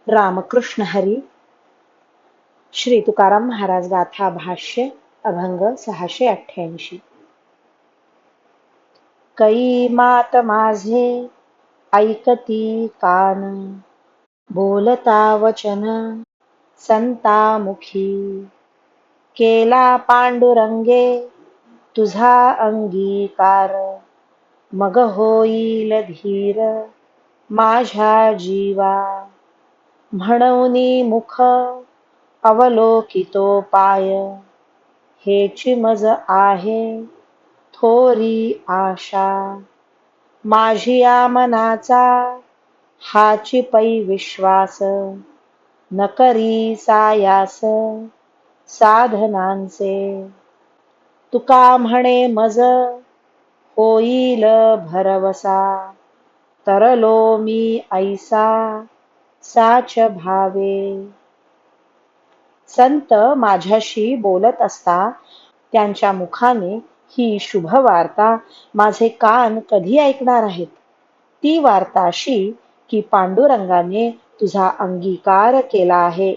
रामकृष्ण हरी. श्री तुकाराम महाराज गाथा भाष्य अभंग 688. कै मात माझे ऐकती कान, बोलता वचन संता मुखी. केला पांडुरंगे तुझा अंगीकार, मग होईल धीर माझ्या जीवा. म्हणूनी मुख अवलोकितो पाय, हेची मज आहे थोरी आशा. माझिया मनाचा हाची पै विश्वास, न करी सायास साधनांचे. तुका म्हणे मज होईल भरवसा, तरलो मी ऐसा साच भावे. संत माझ्याशी बोलत असता त्यांच्या मुखाने ही शुभ वार्ता माझे कान कधी ऐकणार आहेत? ती वार्ता अशी की पांडुरंगाने तुझा अंगीकार केला आहे.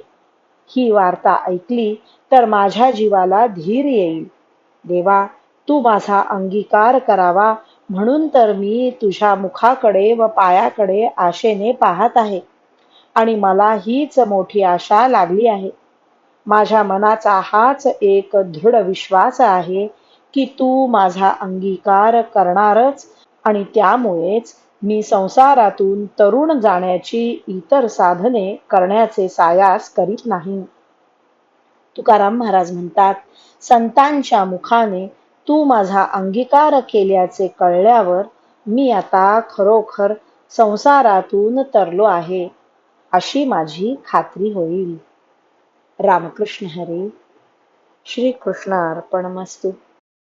ही वार्ता ऐकली तर माझ्या जीवाला धीर येईल. देवा, तू माझा अंगीकार करावा म्हणून तर मी तुझ्या मुखाकडे व पायाकडे आशेने पाहत आहे. आणि मला हीच मोठी आशा लागली आहे. माझ्या मनाचा हाच एक दृढ विश्वास आहे की तू माझा अंगीकार करणारच, आणि त्यामुळेच मी संसारातून तरुण जाण्याची इतर साधने करण्याचे सायास करीत नाही. तुकाराम महाराज म्हणतात, संतांच्या मुखाने तू माझा अंगीकार केल्याचे कळल्यावर मी आता खरोखर संसारातून तरलो आहे, अशी माझी खात्री होईल. रामकृष्ण हरी. श्री कृष्णार्पणमस्तु.